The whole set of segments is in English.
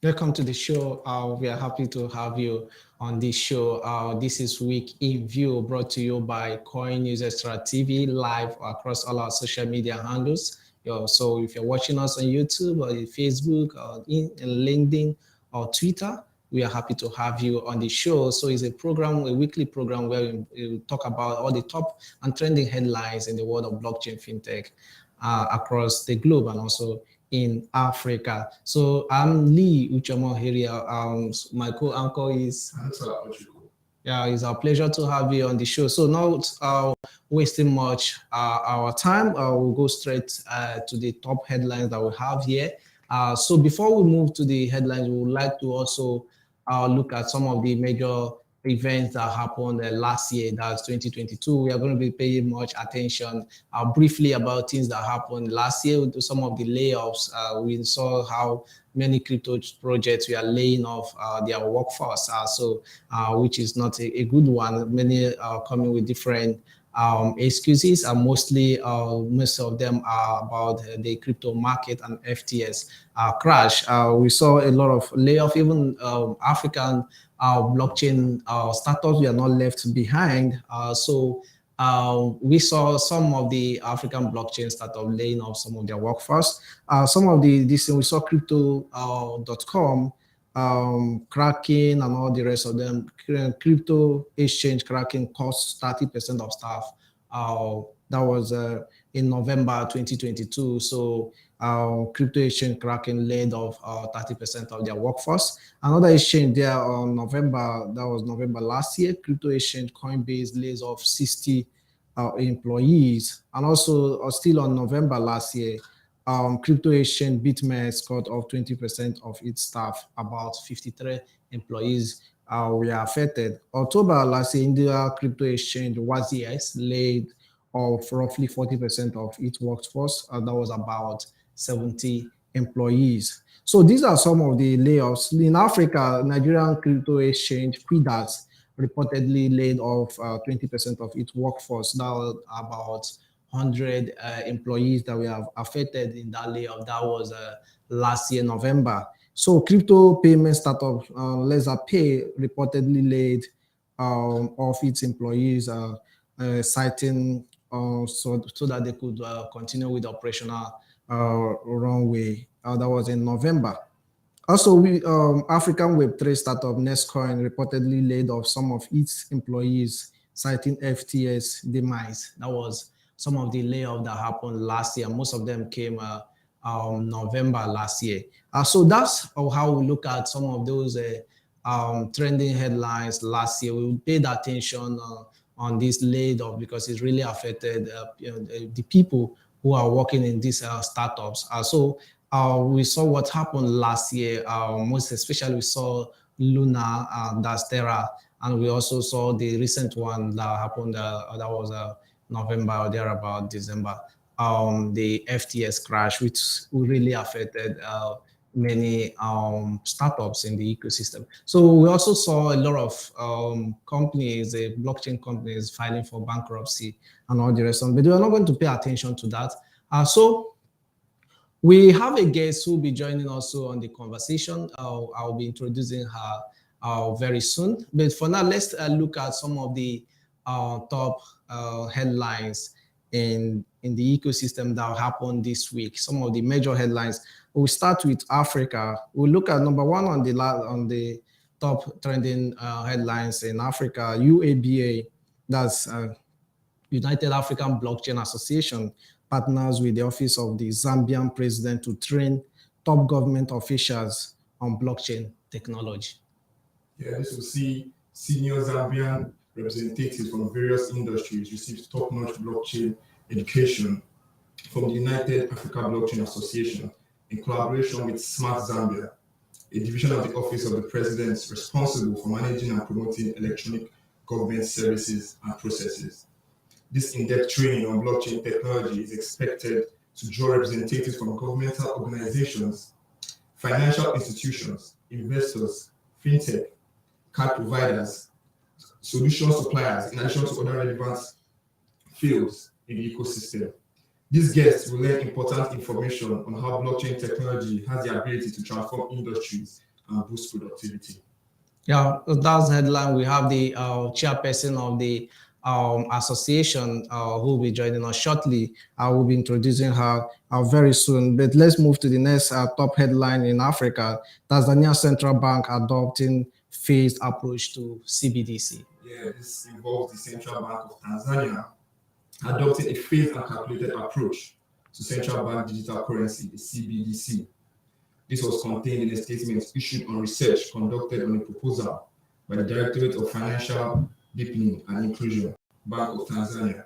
Welcome to the show. We are happy to have you on this show. This is Week in View, brought to you by CoinNewsExtraTV, live across all our social media handles. So if you're watching us on YouTube or Facebook or in LinkedIn or Twitter, we are happy to have you on the show. So it's a weekly program where we talk about all the top and trending headlines in the world of blockchain fintech across the globe and also in Africa. So I'm Lee Uchomo here. My co-anchor is yeah, it's our pleasure to have you on the show. So not wasting much our time, we'll go straight to the top headlines that we have here. So before we move to the headlines, we would like to also look at some of the major events that happened last year, that's 2022. We are going to be paying much attention briefly about things that happened last year with some of the layoffs. We saw how many crypto projects we are laying off their workforce, which is not a good one. Many are coming with different excuses, and most of them are about the crypto market and FTS crash. We saw a lot of layoff, even African blockchain startups were not left behind. We saw some of the African blockchain startups laying off some of their workforce. We saw crypto.com, Kraken, and all the rest of them. Crypto exchange Kraken cost 30% of staff. That was in November 2022. So crypto exchange Kraken laid off 30% of their workforce. Another exchange there on that was November last year, crypto exchange Coinbase lays off 60 employees. And also still on November last year, crypto exchange BitMEX cut off 20% of its staff. About 53 employees were affected. October last year, India crypto exchange WazX laid off roughly 40% of its workforce. That was about 70 employees. So these are some of the layoffs. In Africa, Nigerian crypto exchange Quidas reportedly laid off 20% of its workforce. That was about 100 employees that were affected in that layoff. That was last year, November. So crypto payment startup LaserPay reportedly laid off its employees, citing so that they could continue with the operational runway. That was in November. Also, African Web3 startup Nestcoin reportedly laid off some of its employees, citing FTS demise. That was some of the layoffs that happened last year. Most of them came November last year. So that's how we look at some of those trending headlines last year. We paid attention on this layoff because it's really affected the people who are working in these startups. We saw what happened last year. Most especially, we saw Luna, Dastera, and we also saw the recent one that happened. That was November or thereabout, December. The FTS crash, which really affected many startups in the ecosystem. So we also saw a lot of companies, blockchain companies, filing for bankruptcy and all the rest of them. But we are not going to pay attention to that. So we have a guest who will be joining also on the conversation. I'll be introducing her very soon. But for now, let's look at some of the top headlines in the ecosystem that happened this week. Some of the major headlines. We'll start with Africa. We'll look at number one on the top trending headlines in Africa. UABA, that's United African Blockchain Association, partners with the office of the Zambian president to train top government officials on blockchain technology. Yeah, this will see senior Zambian representatives from various industries receive top-notch blockchain education from the United Africa Blockchain Association in collaboration with Smart Zambia, a division of the Office of the President responsible for managing and promoting electronic government services and processes. This in-depth training on blockchain technology is expected to draw representatives from governmental organizations, financial institutions, investors, fintech, card providers, solution suppliers, in addition to other relevant fields in the ecosystem. These guests will learn important information on how blockchain technology has the ability to transform industries and boost productivity. Yeah, that's the headline. We have the chairperson of the association who will be joining us shortly. I will be introducing her very soon. But let's move to the next top headline in Africa. Tanzania Central Bank adopting phased approach to CBDC. Yeah, this involves the Central Bank of Tanzania adopting a phased and calculated approach to central bank digital currency, the CBDC. This was contained in a statement issued on research conducted on a proposal by the Directorate of Financial Deepening and Inclusion, Bank of Tanzania.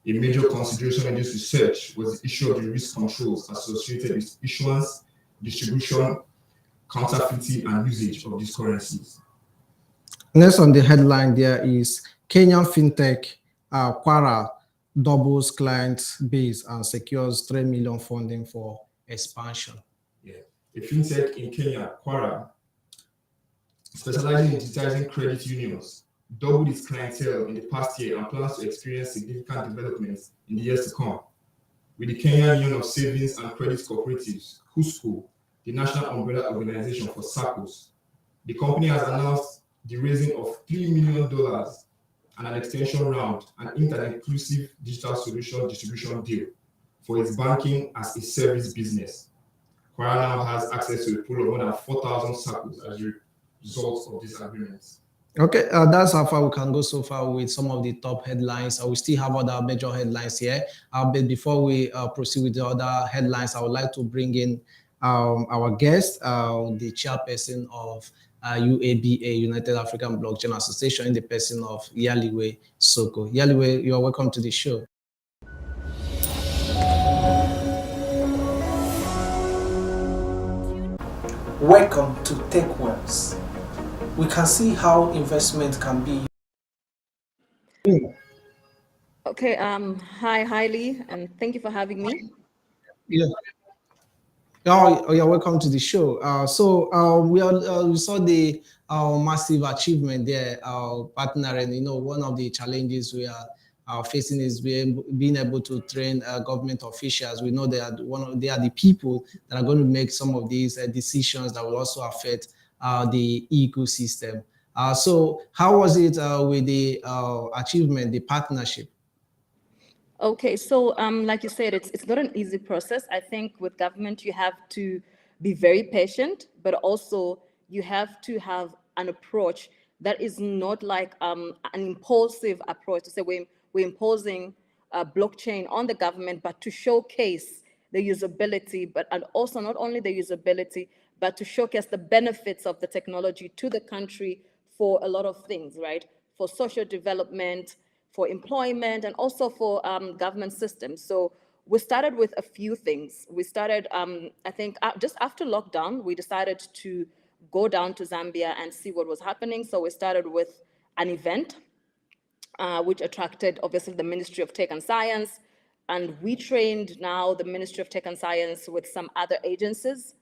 A major consideration in this research was the issue of the risk controls associated with issuance, distribution, counterfeiting, and usage of these currencies. Next on the headline there is Kenyan Fintech Kwara doubles client base and secures 3 million funding for expansion. Yeah. A fintech in Kenya, Kwara, specializing in digitizing credit unions, doubled its clientele in the past year and plans to experience significant developments in the years to come. With the Kenyan Union of Savings and Credit Cooperatives, KUSCO, the national umbrella organization for SACCOs, the company has announced the raising of $3 million and an extension round, an inter-inclusive digital solution distribution deal for its banking as a service business. Kwara now has access to a pool of more than 4,000 SACCOs as a result of this agreement. Okay, that's how far we can go so far with some of the top headlines. We still have other major headlines here. But before we proceed with the other headlines, I would like to bring in our guest, the chairperson of UABA, United African Blockchain Association, in the person of Yaliwe Soko. Yaliwe, you are welcome to the show. Welcome to Tech Worlds. We can see how investment can be. Okay, hi Lee, and thank you for having me. Yeah. Oh, you're welcome to the show. We saw the massive achievement there, partnering. You know, one of the challenges we are facing is being able to train government officials. We know they are the people that are going to make some of these decisions that will also affect the ecosystem. So how was it with the achievement, the partnership? Okay, so like you said, it's not an easy process. I think with government, you have to be very patient, but also you have to have an approach that is not like an impulsive approach to say we're imposing blockchain on the government, but to showcase the usability, and also not only the usability, but to showcase the benefits of the technology to the country for a lot of things, right? For social development, for employment, and also for government systems. So we started with a few things. We started, I think, just after lockdown, we decided to go down to Zambia and see what was happening. So we started with an event, which attracted, obviously, the Ministry of Tech and Science. And we trained now the Ministry of Tech and Science with some other agencies.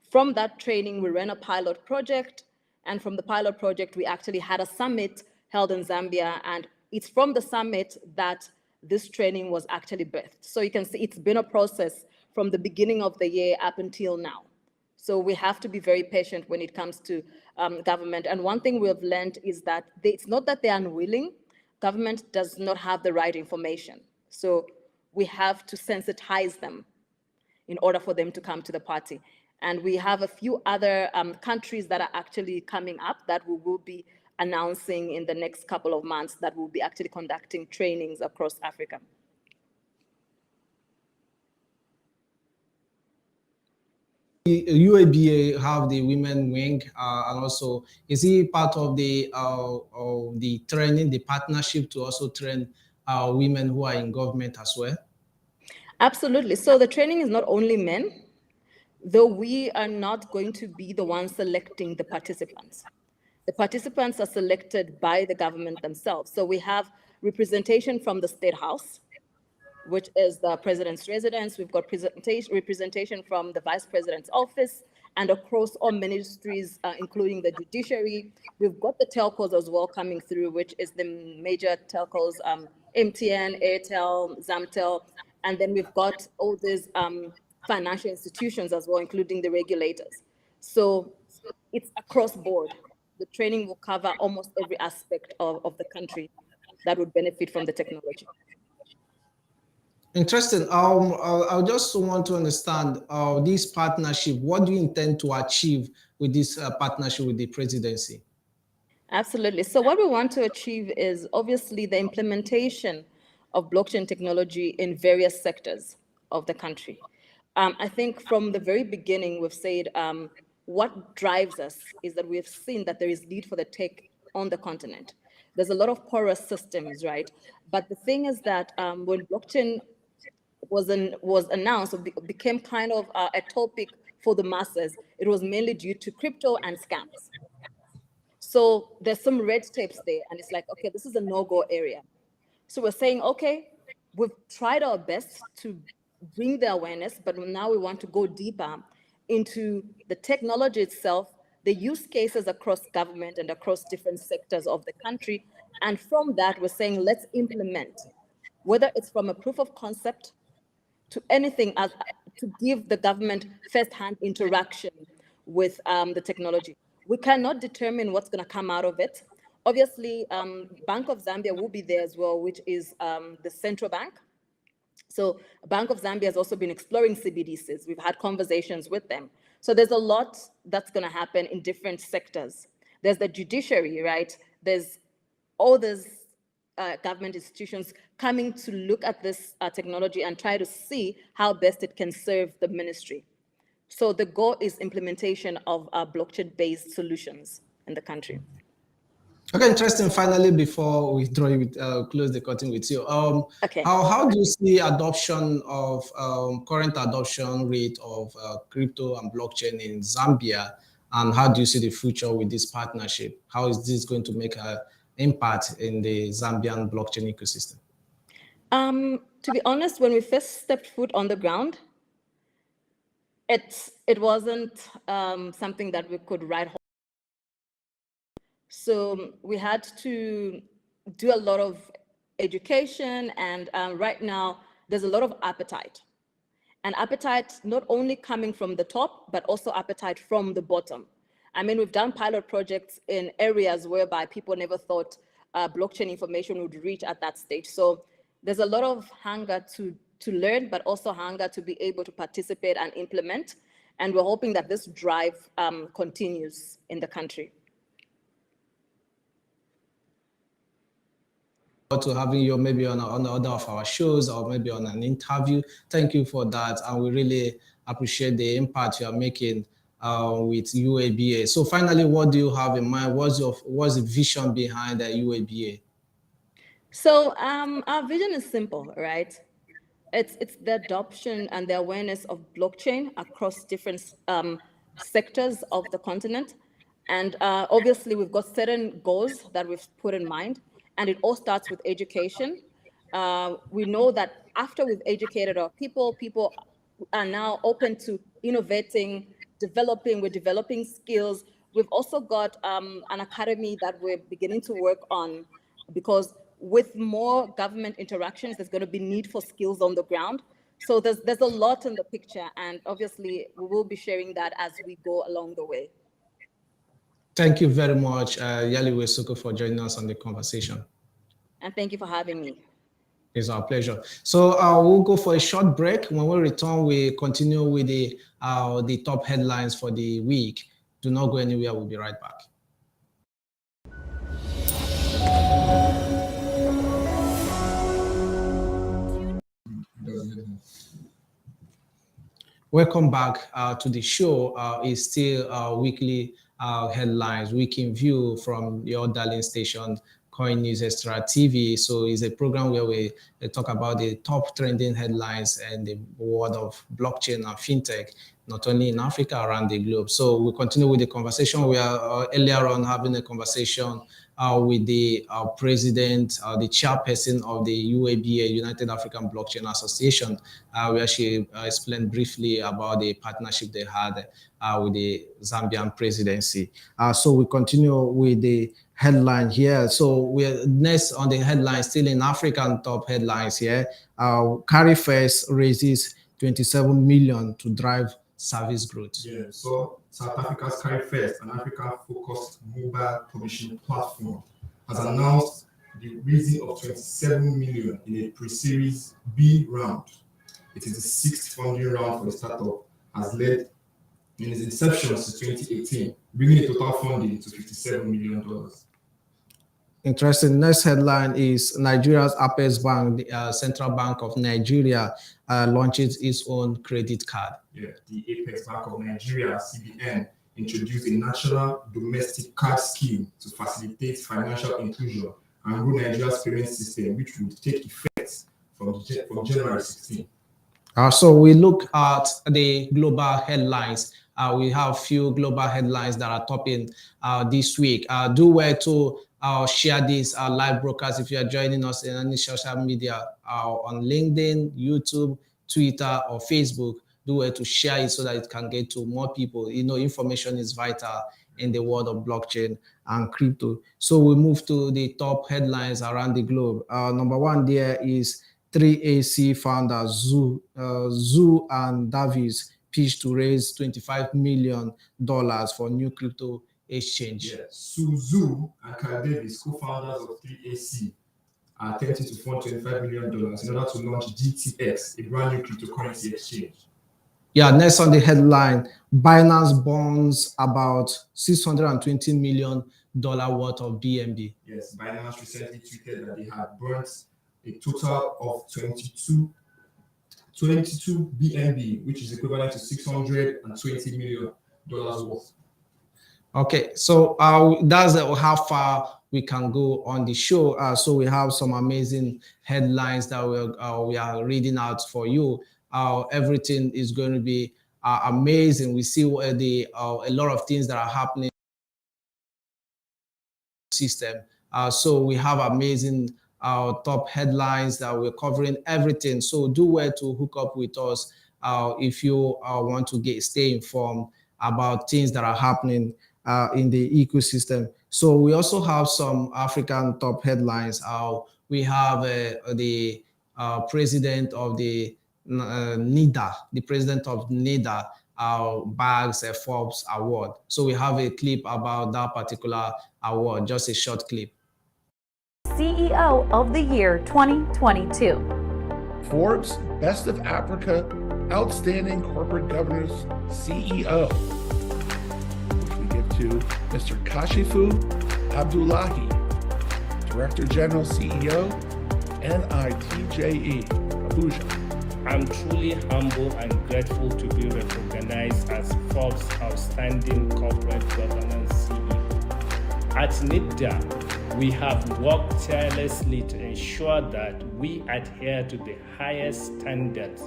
From that training, we ran a pilot project. And from the pilot project, we actually had a summit held in Zambia, and it's from the summit that this training was actually birthed. So you can see it's been a process from the beginning of the year up until now. So we have to be very patient when it comes to government. And one thing we have learned is that it's not that they're unwilling. Government does not have the right information. So we have to sensitize them in order for them to come to the party. And we have a few other countries that are actually coming up that we will be announcing in the next couple of months that will be actually conducting trainings across Africa. UABA have the women wing, and also is he part of the training, the partnership to also train women who are in government as well? Absolutely. So the training is not only men, though we are not going to be the ones selecting the participants. The participants are selected by the government themselves. So we have representation from the State House, which is the president's residence. We've got representation from the vice president's office and across all ministries, including the judiciary. We've got the telcos as well coming through, which is the major telcos, MTN, Airtel, Zamtel, and then we've got all these financial institutions as well, including the regulators. So it's across board. The training will cover almost every aspect of the country that would benefit from the technology. Interesting. I just want to understand this partnership. What do you intend to achieve with this partnership with the presidency? Absolutely. So what we want to achieve is obviously the implementation of blockchain technology in various sectors of the country. I think from the very beginning, we've said what drives us is that we've seen that there is need for the tech on the continent. There's a lot of porous systems, right? But the thing is that when blockchain was announced, or became kind of a topic for the masses, it was mainly due to crypto and scams. So there's some red tapes there, and it's like, okay, this is a no-go area. So we're saying, okay, we've tried our best to bring the awareness, but now we want to go deeper into the technology itself, the use cases across government and across different sectors of the country. And from that, we're saying, let's implement, whether it's from a proof of concept to anything as to give the government first-hand interaction with the technology. We cannot determine what's going to come out of it. Obviously, Bank of Zambia will be there as well, which is the central bank. So Bank of Zambia has also been exploring CBDCs. We've had conversations with them. So there's a lot that's going to happen in different sectors. There's the judiciary, right? There's all these government institutions coming to look at this technology and try to see how best it can serve the ministry. So the goal is implementation of blockchain-based solutions in the country. Okay, interesting. Finally, before we draw you close the curtain with you, okay. How do you see adoption of current adoption rate of crypto and blockchain in Zambia, and how do you see the future with this partnership? How is this going to make an impact in the Zambian blockchain ecosystem? To be honest, when we first stepped foot on the ground, it wasn't something that we could write home. So we had to do a lot of education, and right now there's a lot of appetite. And appetite not only coming from the top, but also appetite from the bottom. I mean, we've done pilot projects in areas whereby people never thought blockchain information would reach at that stage. So there's a lot of hunger to learn, but also hunger to be able to participate and implement. And we're hoping that this drive continues in the country. To having you maybe on another of our shows or maybe on an interview. Thank you for that. And we really appreciate the impact you are making with UABA. So finally, what do you have in mind? What's the vision behind the UABA? So our vision is simple, right? It's the adoption and the awareness of blockchain across different sectors of the continent. And obviously, we've got certain goals that we've put in mind. And it all starts with education. We know that after we've educated our people are now open to innovating, we're developing skills. We've also got an academy that we're beginning to work on, because with more government interactions, there's going to be need for skills on the ground. So there's a lot in the picture, and obviously we will be sharing that as we go along the way. Thank you very much, Yaliwe Soko, for joining us on the conversation. And thank you for having me. It's our pleasure. So we'll go for a short break. When we return, we continue with the top headlines for the week. Do not go anywhere. We'll be right back. Welcome back to the show. It's still weekly headlines, week in view from your darling station, CoinNewsExtraTV. So it's a program where we talk about the top trending headlines and the world of blockchain and fintech, not only in Africa, around the globe. So we'll continue with the conversation. We are earlier on having a conversation with the president, the chairperson of the UABA, United African Blockchain Association, where she explained briefly about the partnership they had with the Zambian presidency. So we continue with the headline here. So we're next on the headline, still in African top headlines here. Carifest raises 27 million to drive service growth. Yeah, so South Africa's Carry First, an Africa-focused mobile publishing platform, has announced the raising of 27 million in a pre-series B round. It is the sixth funding round for the startup, has led in its inception since 2018, bringing the total funding to $57 million. Interesting. Next headline is Nigeria's Apex Bank, the Central Bank of Nigeria, launches its own credit card. Yeah, the Apex Bank of Nigeria, CBN, introduced a national domestic card scheme to facilitate financial inclusion and grow Nigeria's payment system, which would take effect from January 16. So we look at the global headlines. We have few global headlines that are topping this week. Do well to share this live broadcast if you are joining us in any social media on LinkedIn, YouTube, Twitter, or Facebook. Do well to share it so that it can get to more people. You know, information is vital in the world of blockchain and crypto. So we move to the top headlines around the globe. Number one there is 3AC founders Zhu and Davis pitched to raise $25 million for new crypto exchange. Yeah. Zhu and Kyle Davis, co-founders of 3AC, are attempting to fund $25 million in order to launch GTX, a brand new cryptocurrency exchange. Yeah, next on the headline, Binance burns about $620 million worth of BNB. Yes, Binance recently tweeted that they had burnt a total of 22 BNB, which is equivalent to $620 million worth. Okay, so that's how far we can go on the show. So we have some amazing headlines that we are reading out for you. Everything is going to be amazing. We see where a lot of things that are happening system. So we have amazing top headlines that we're covering everything. So do well to hook up with us if you want to stay informed about things that are happening in the ecosystem. So we also have some African top headlines. We have the president of the NIDA, the president of NIDA bags a Forbes award. So we have a clip about that particular award, just a short clip. CEO of the Year 2022. Forbes Best of Africa Outstanding Corporate Governance CEO, which we give to Mr. Kashifu Abdullahi, Director General CEO, NITJE, Abuja. I'm truly humble and grateful to be recognized as Forbes Outstanding Corporate Governance CEO. At NIDA, we have worked tirelessly to ensure that we adhere to the highest standards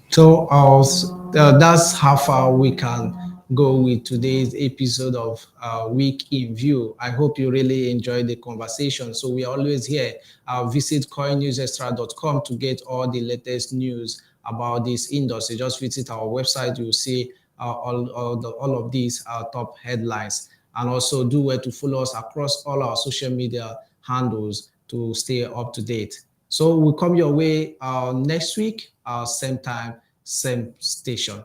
So that's how far we can go with today's episode of Week in View. I hope you really enjoyed the conversation. So we are always here. Visit CoinNewsExtra.com to get all the latest news about this industry. Just visit our website. You'll see all of these top headlines. And also do well to follow us across all our social media handles to stay up to date. So we'll come your way next week, same time, same station.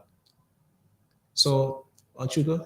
So, Ochugo?